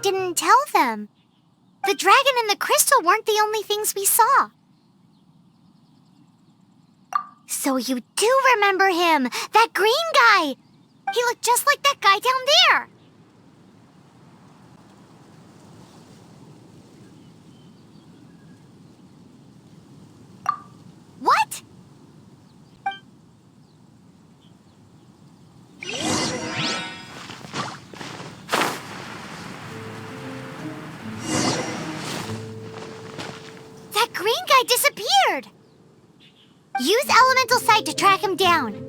didn't tell them. The dragon and the crystal weren't the only things we saw. So you do remember him, that green guy! He looked just like that guy down there! What? That green guy disappeared! Use Elemental Sight to track him down.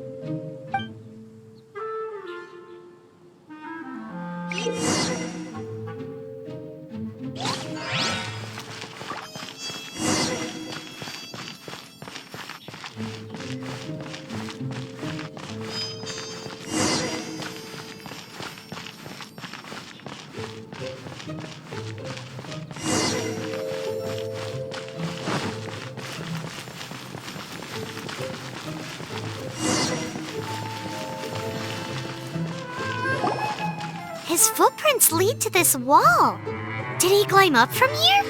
His footprints lead to this wall. Did he climb up from here?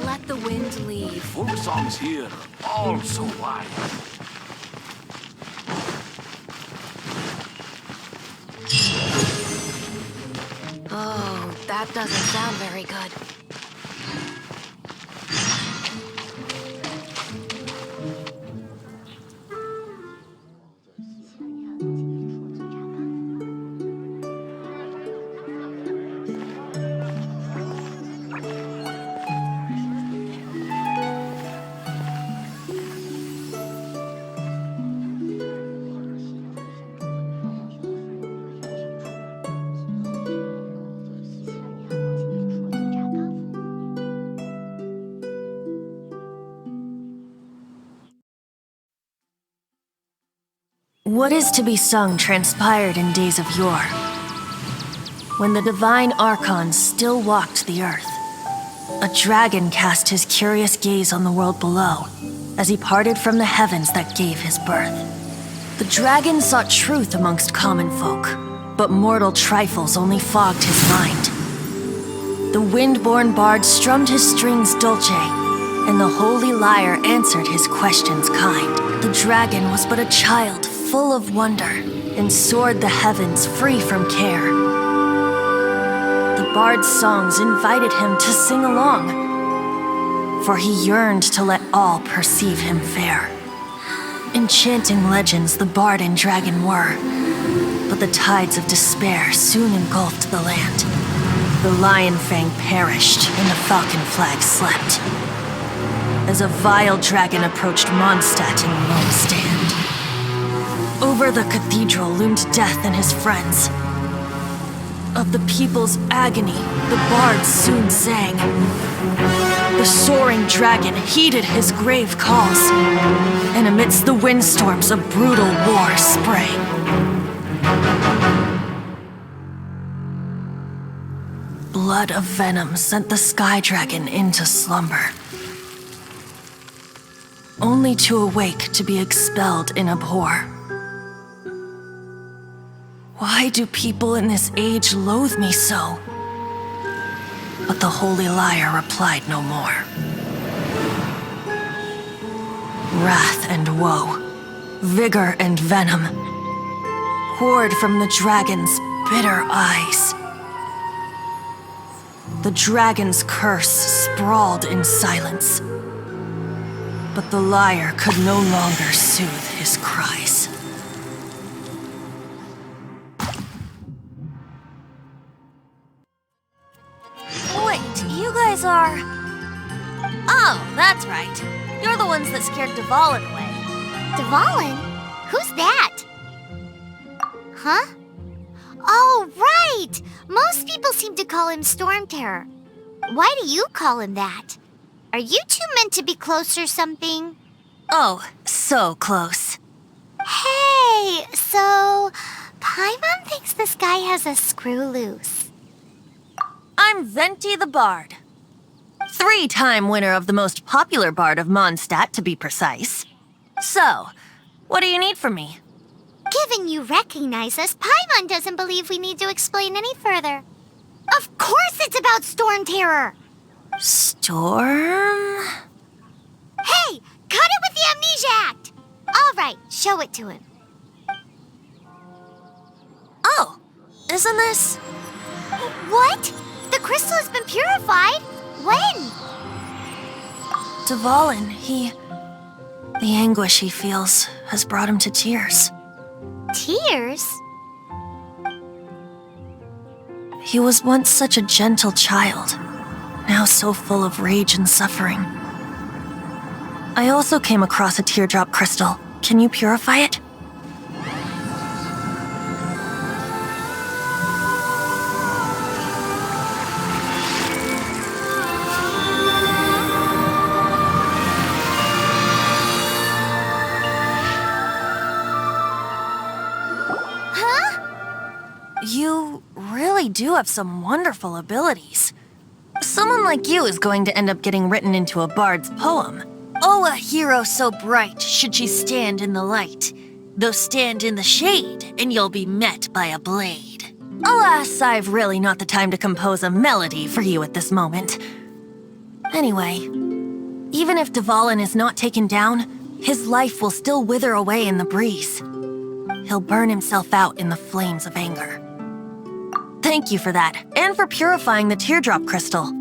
Let the wind leave. Folk songs here are all so wild. Oh, that doesn't sound very good. What is to be sung transpired in days of yore, when the divine archons still walked the earth. A dragon cast his curious gaze on the world below, as he parted from the heavens that gave his birth. The dragon sought truth amongst common folk, but mortal trifles only fogged his mind. The wind-born bard strummed his strings dulce, and the holy lyre answered his questions kind. The dragon was but a child, full of wonder, and soared the heavens free from care. The bard's songs invited him to sing along, for he yearned to let all perceive him fair. Enchanting legends the bard and dragon were, but the tides of despair soon engulfed the land. The lion fang perished, and the falcon flag slept, as a vile dragon approached Mondstadt in lone stand. Over the cathedral loomed death and his friends. Of the people's agony, the bards soon sang. The soaring dragon heeded his grave calls, and amidst the windstorms a brutal war sprang. Blood of venom sent the sky dragon into slumber, only to awake to be expelled in abhor. Why do people in this age loathe me so? But the holy lyre replied no more. Wrath and woe, vigor and venom, poured from the dragon's bitter eyes. The dragon's curse sprawled in silence, but the lyre could no longer soothe his cries. You guys are... Oh, that's right. You're the ones that scared Dvalin away. Dvalin? Who's that? Huh? Oh, right! Most people seem to call him Storm Terror. Why do you call him that? Are you two meant to be close or something? Oh, so close. Hey, so Paimon thinks this guy has a screw loose. I'm Venti the Bard. 3-time winner of the most popular bard of Mondstadt, to be precise. So, what do you need from me? Given you recognize us, Paimon doesn't believe we need to explain any further. Of course it's about Storm Terror! Storm? Hey, cut it with the Amnesia Act! All right, show it to him. Oh, isn't this? What? The crystal has been purified? When? Dvalin, the anguish he feels has brought him to tears. Tears? He was once such a gentle child, now so full of rage and suffering. I also came across a teardrop crystal. Can you purify it? You really do have some wonderful abilities. Someone like you is going to end up getting written into a bard's poem. Oh, a hero so bright should she stand in the light, though stand in the shade, and you'll be met by a blade. Alas, I've really not the time to compose a melody for you at this moment. Anyway, even if Dvalin is not taken down, his life will still wither away in the breeze. He'll burn himself out in the flames of anger. Thank you for that, and for purifying the teardrop crystal.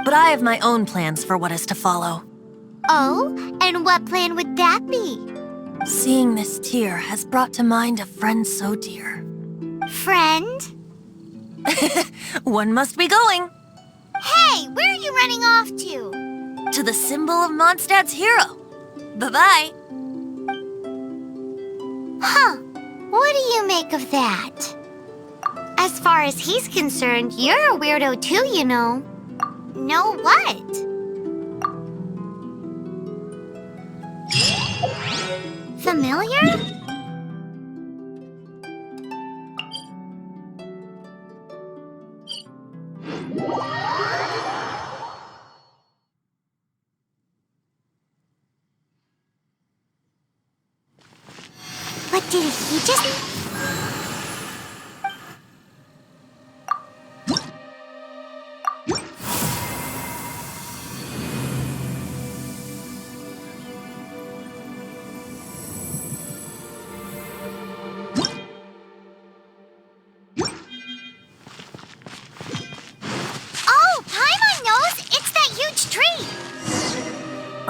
But I have my own plans for what is to follow. Oh, and what plan would that be? Seeing this tear has brought to mind a friend so dear. Friend? One must be going. Hey, where are you running off to? To the symbol of Mondstadt's hero. Bye-bye. Huh. What do you make of that? As far as he's concerned, you're a weirdo too, you know. Know what? Familiar? But did he just...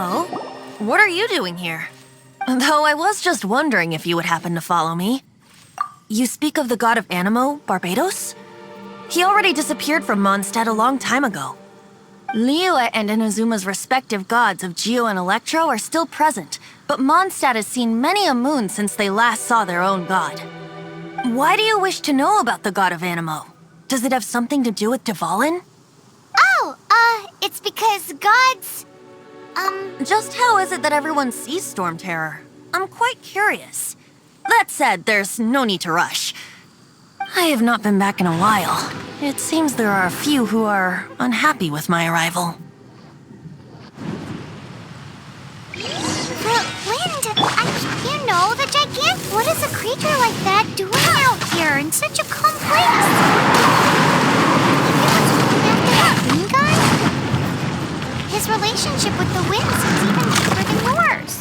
Oh? What are you doing here? Though I was just wondering if you would happen to follow me. You speak of the god of Animo, Barbados? He already disappeared from Mondstadt a long time ago. Liyue and Inazuma's respective gods of Geo and Electro are still present, but Mondstadt has seen many a moon since they last saw their own god. Why do you wish to know about the god of Animo? Does it have something to do with Dvalin? Oh, it's because gods... Just how is it that everyone sees Storm Terror? I'm quite curious. That said, there's no need to rush. I have not been back in a while. It seems there are a few who are unhappy with my arrival. The wind, you know, the gigantic... What is a creature like that doing out here in such a calm place? Maybe what's holding back that green guy? His relationship with the wind seems even deeper than yours.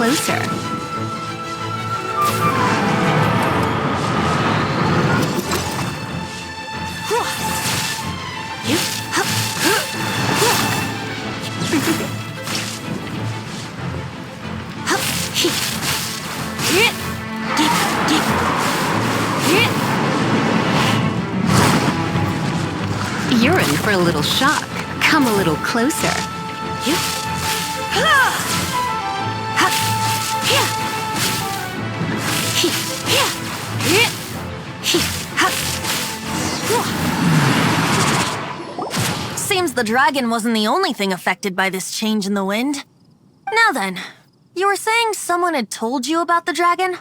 closer. You're in for a little shock. Come a little closer. Seems the dragon wasn't the only thing affected by this change in the wind. Now then, you were saying someone had told you about the dragon?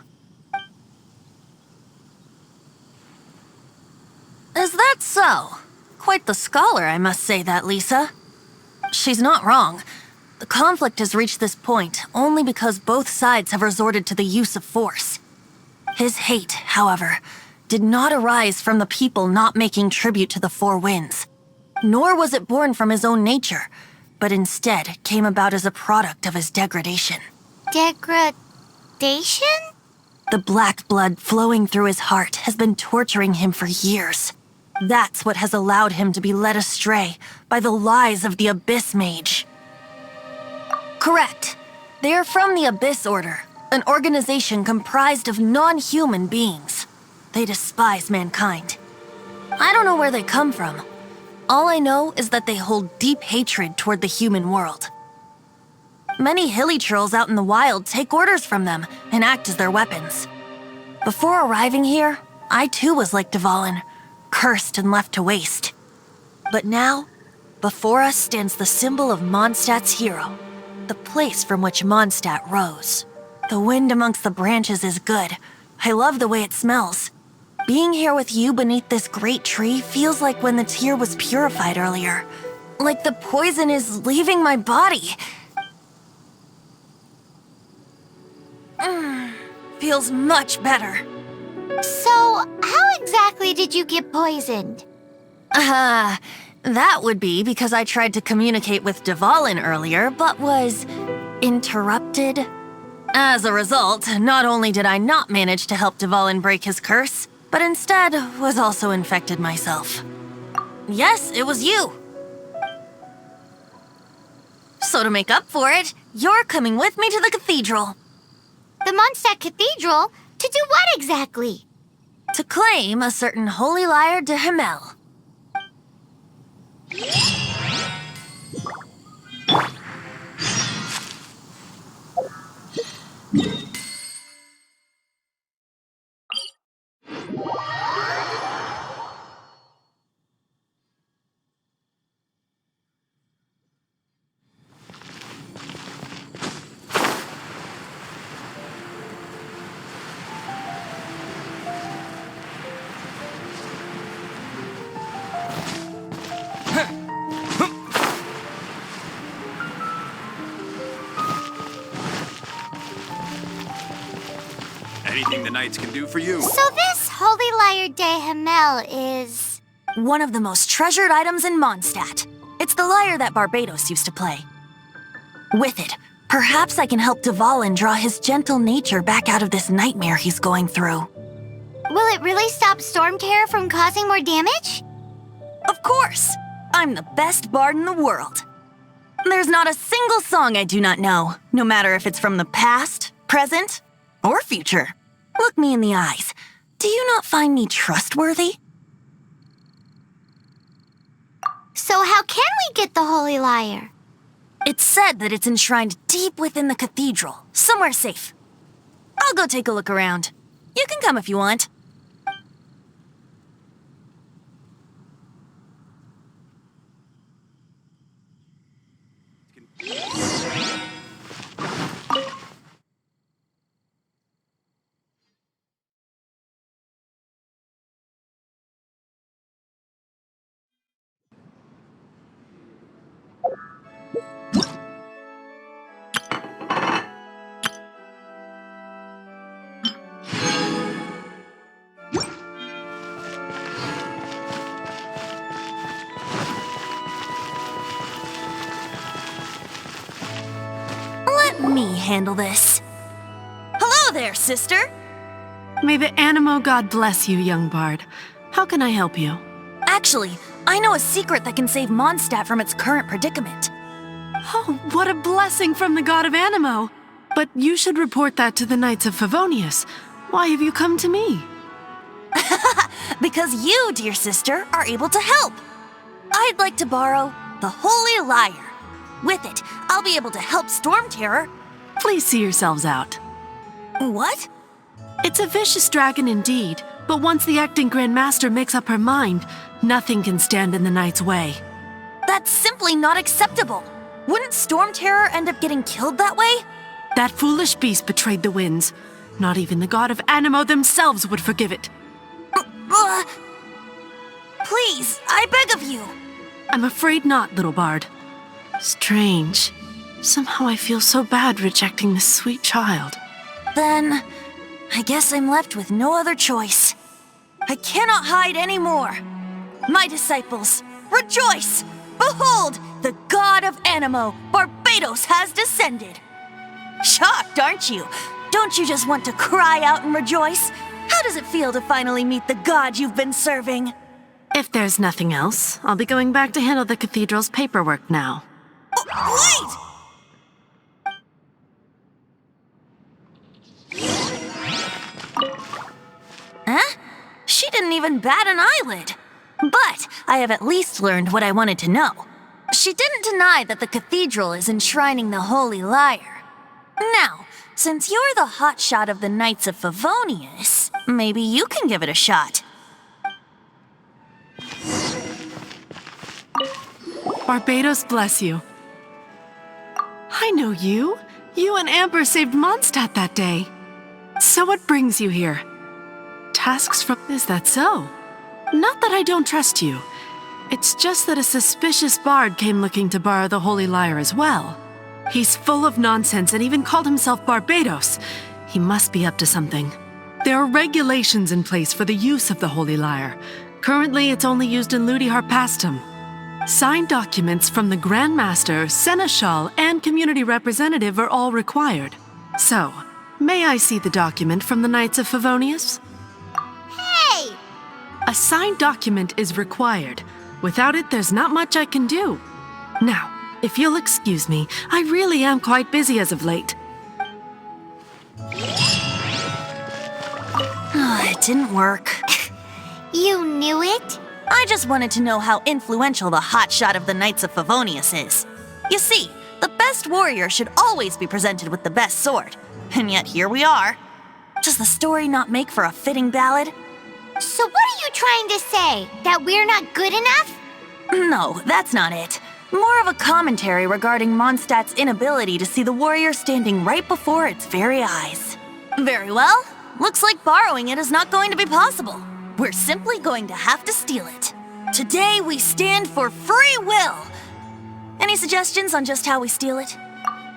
Is that so? Quite the scholar, I must say that, Lisa. She's not wrong. The conflict has reached this point only because both sides have resorted to the use of force. His hate, however, did not arise from the people not making tribute to the Four Winds. Nor was it born from his own nature, but instead came about as a product of his degradation. Degradation? The black blood flowing through his heart has been torturing him for years. That's what has allowed him to be led astray by the lies of the Abyss Mage. Correct. They are from the Abyss Order, an organization comprised of non-human beings. They despise mankind. I don't know where they come from. All I know is that they hold deep hatred toward the human world. Many hilly trolls out in the wild take orders from them and act as their weapons. Before arriving here, I too was like Dvalin, cursed and left to waste. But now, before us stands the symbol of Mondstadt's hero, the place from which Mondstadt rose. The wind amongst the branches is good. I love the way it smells. Being here with you beneath this great tree feels like when the tear was purified earlier. Like the poison is leaving my body. Feels much better. So, how exactly did you get poisoned? That would be because I tried to communicate with Dvalin earlier, but was interrupted. As a result, not only did I not manage to help Dvalin break his curse, but instead was also infected myself. Yes, it was you. So to make up for it, you're coming with me to the cathedral. The Mondstadt Cathedral? To do what exactly? To claim a certain holy lyre de Himmel. Anything the knights can do for you? So this Holy Lyre de Himmel is... One of the most treasured items in Mondstadt. It's the lyre that Barbados used to play. With it, perhaps I can help Dvalin draw his gentle nature back out of this nightmare he's going through. Will it really stop Storm Terror from causing more damage? Of course! I'm the best bard in the world. There's not a single song I do not know, no matter if it's from the past, present, or future. Look me in the eyes. Do you not find me trustworthy? So how can we get the Holy Lyre? It's said that it's enshrined deep within the cathedral, somewhere safe. I'll go take a look around. You can come if you want. Let me handle this. there, sister! May the Animo god bless you, young bard. How can I help you? Actually, I know a secret that can save Mondstadt from its current predicament. Oh, what a blessing from the god of Animo! But you should report that to the Knights of Favonius. Why have you come to me? Because you, dear sister, are able to help. I'd like to borrow the Holy Lyre. With it, I'll be able to help Storm Terror. Please see yourselves out. What? It's a vicious dragon indeed, but once the acting Grand Master makes up her mind, nothing can stand in the Knight's way. That's simply not acceptable. Wouldn't Storm Terror end up getting killed that way? That foolish beast betrayed the winds. Not even the god of Animo themselves would forgive it. Please, I beg of you. I'm afraid not, little bard. Strange. Somehow I feel so bad rejecting this sweet child. Then, I guess I'm left with no other choice. I cannot hide anymore. My disciples, rejoice! Behold, the god of Animo, Barbados, has descended. Shocked, aren't you? Don't you just want to cry out and rejoice? How does it feel to finally meet the god you've been serving? If there's nothing else, I'll be going back to handle the cathedral's paperwork now. Wait! Huh? She didn't even bat an eyelid. But I have at least learned what I wanted to know. She didn't deny that the cathedral is enshrining the Holy Lyre. Now, since you're the hotshot of the Knights of Favonius, maybe you can give it a shot. Barbados bless you. I know you. You and Amber saved Mondstadt that day. So what brings you here? Tasks from... Is that so? Not that I don't trust you. It's just that a suspicious bard came looking to borrow the Holy Lyre as well. He's full of nonsense and even called himself Barbados. He must be up to something. There are regulations in place for the use of the Holy Lyre. Currently, it's only used in Ludi Harpastum. Signed documents from the Grand Master, Seneschal, and Community Representative are all required. So, may I see the document from the Knights of Favonius? Hey! A signed document is required. Without it, there's not much I can do. Now, if you'll excuse me, I really am quite busy as of late. It didn't work. You knew it? I just wanted to know how influential the hotshot of the Knights of Favonius is. You see, the best warrior should always be presented with the best sword. And yet here we are. Does the story not make for a fitting ballad? So what are you trying to say? That we're not good enough? No, that's not it. More of a commentary regarding Mondstadt's inability to see the warrior standing right before its very eyes. Very well. Looks like borrowing it is not going to be possible. We're simply going to have to steal it. Today we stand for free will. Any suggestions on just how we steal it?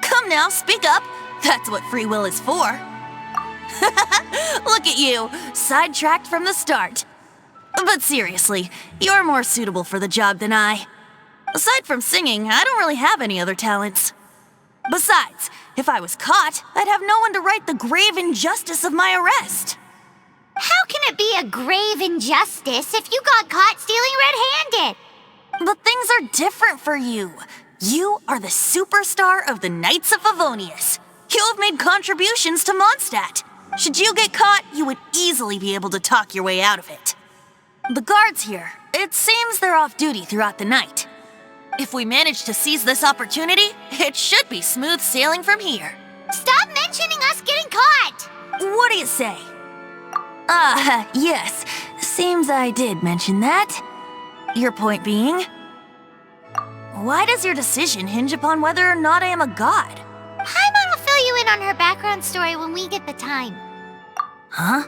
Come now, speak up. That's what free will is for. Look at you, sidetracked from the start. But seriously, you're more suitable for the job than I. Aside from singing, I don't really have any other talents. Besides, if I was caught, I'd have no one to right the grave injustice of my arrest. How can it be a grave injustice if you got caught stealing red-handed? But things are different for you. You are the superstar of the Knights of Favonius. You have made contributions to Mondstadt. Should you get caught, you would easily be able to talk your way out of it. The guards here, it seems they're off duty throughout the night. If we manage to seize this opportunity, it should be smooth sailing from here. Stop mentioning us getting caught! What do you say? Yes. Seems I did mention that. Your point being? Why does your decision hinge upon whether or not I am a god? Paimon will fill you in on her background story when we get the time. Huh?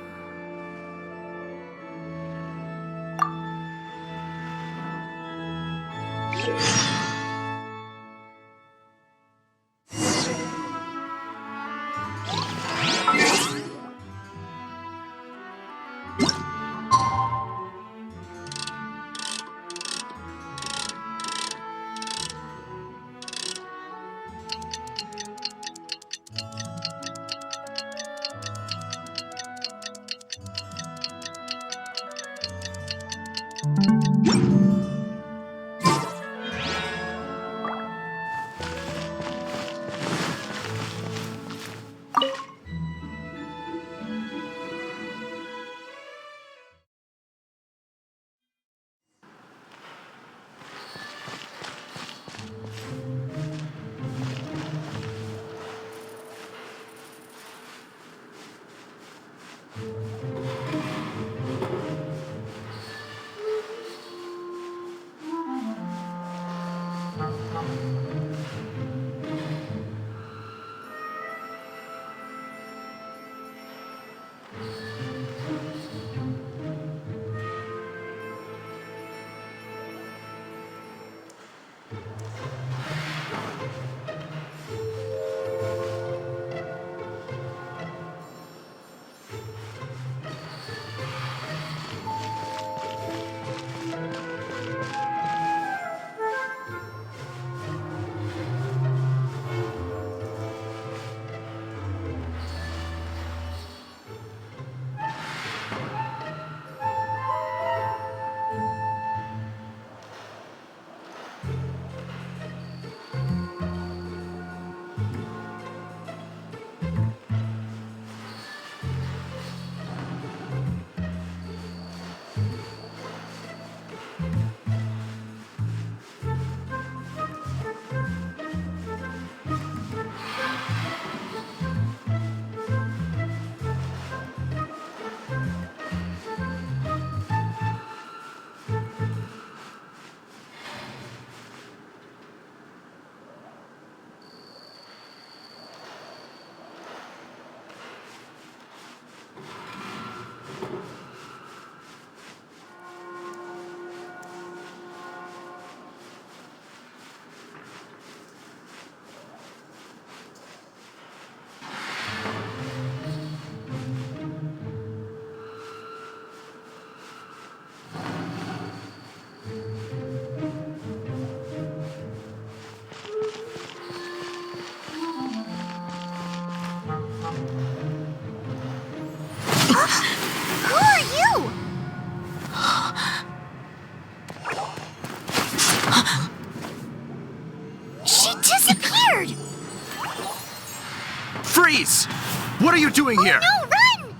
What are you doing here? No, run!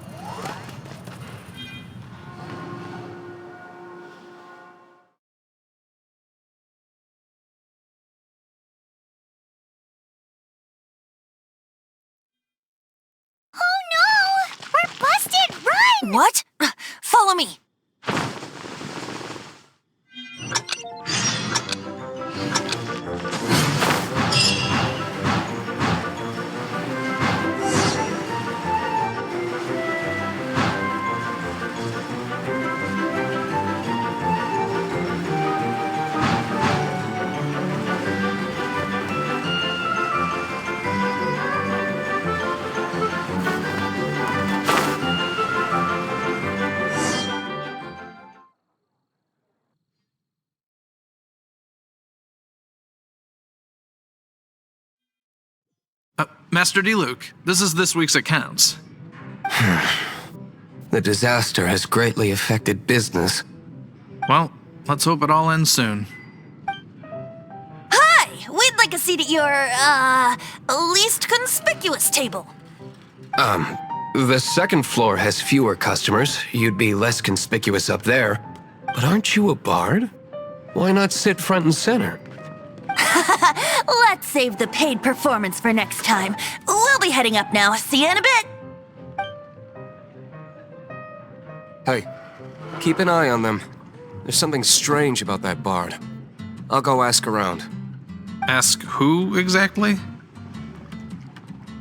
Oh no! We're busted! Run! What? Follow me. Master D-Luke, this is this week's accounts. The disaster has greatly affected business. Well, let's hope it all ends soon. Hi! We'd like a seat at your, least conspicuous table. The second floor has fewer customers. You'd be less conspicuous up there. But aren't you a bard? Why not sit front and center? Let's save the paid performance for next time. We'll be heading up now. See you in a bit. Hey, keep an eye on them. There's something strange about that bard. I'll go ask around. Ask who exactly?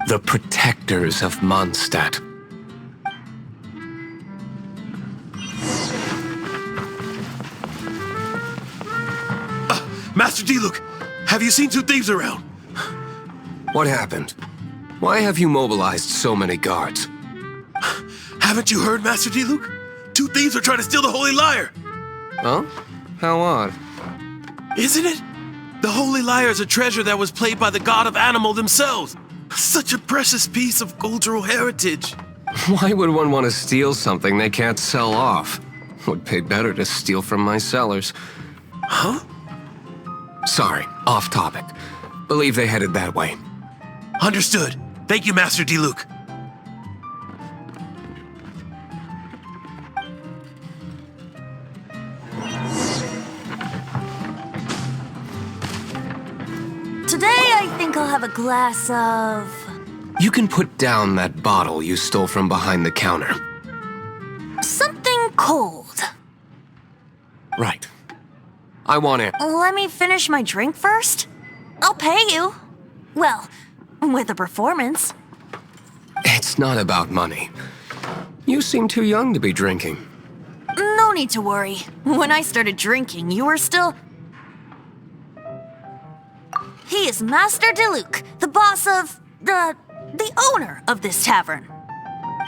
The protectors of Mondstadt. Master D-Luke, have you seen two thieves around? What happened? Why have you mobilized so many guards? Haven't you heard, Master D-Luke? Two thieves are trying to steal the Holy Lyre. Huh? How odd. Isn't it? The Holy Lyre is a treasure that was played by the god of animal themselves. Such a precious piece of cultural heritage. Why would one want to steal something they can't sell off? Would pay better to steal from my sellers. Huh? Sorry, off topic. Believe they headed that way. Understood. Thank you, Master D-Luke. Today, I think I'll have a glass of... You can put down that bottle you stole from behind the counter. something cold. Right. I want it. Let me finish my drink first. I'll pay you. Well, with a performance. It's not about money. You seem too young to be drinking. No need to worry. When I started drinking, you were still... He is Master DeLuke, the boss of... the owner of this tavern.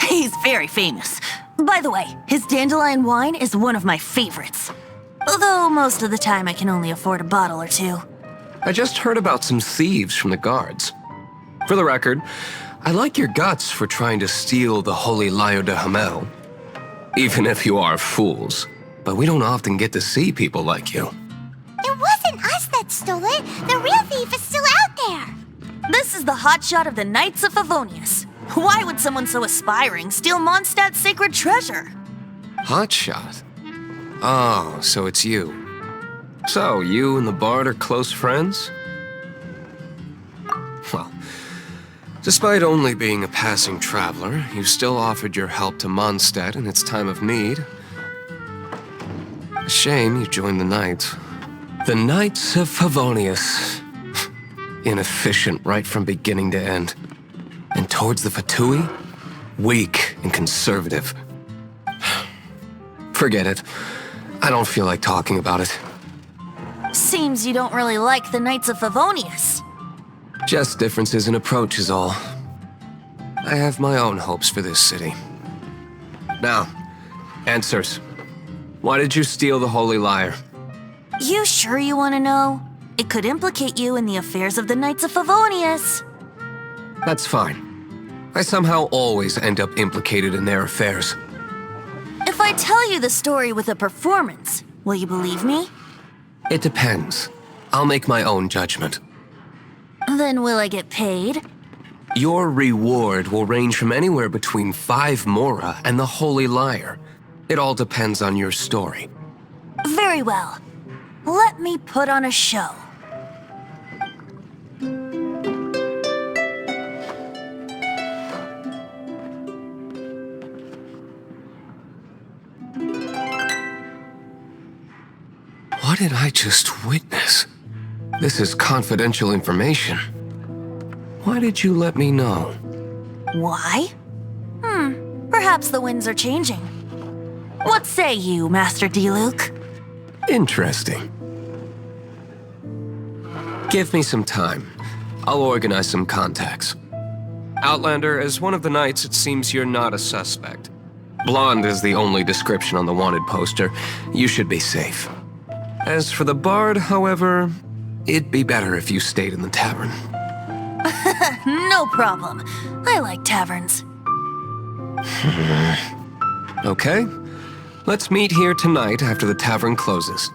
He's very famous. By the way, his dandelion wine is one of my favorites. Although most of the time I can only afford a bottle or two. I just heard about some thieves from the guards. For the record, I like your guts for trying to steal the Holy Lyre de Hamel. Even if you are fools. But we don't often get to see people like you. It wasn't us that stole it. The real thief is still out there. This is the hotshot of the Knights of Favonius. Why would someone so aspiring steal Mondstadt's sacred treasure? Hotshot? Oh, so it's you. So, you and the bard are close friends? Well, despite only being a passing traveler, you still offered your help to Mondstadt in its time of need. A shame you joined the Knights. The Knights of Favonius. Inefficient right from beginning to end. And towards the Fatui, weak and conservative. Forget it. I don't feel like talking about it. Seems you don't really like the Knights of Favonius. Just differences in approach is all. I have my own hopes for this city. Now, answers. Why did you steal the Holy Lyre? You sure you want to know? It could implicate you in the affairs of the Knights of Favonius. That's fine. I somehow always end up implicated in their affairs. If I tell you the story with a performance, will you believe me? It depends. I'll make my own judgment. Then will I get paid? Your reward will range from anywhere between 5 Mora and the Holy Liar. It all depends on your story. Very well. Let me put on a show. What did I just witness? This is confidential information. Why did you let me know? Why? Perhaps the winds are changing. What say you, Master Diluc? Interesting. Give me some time. I'll organize some contacts. Outlander, as one of the knights, it seems you're not a suspect. Blonde is the only description on the wanted poster. You should be safe. As for the bard, however, it'd be better if you stayed in the tavern. No problem. I like taverns. Okay. Let's meet here tonight after the tavern closes.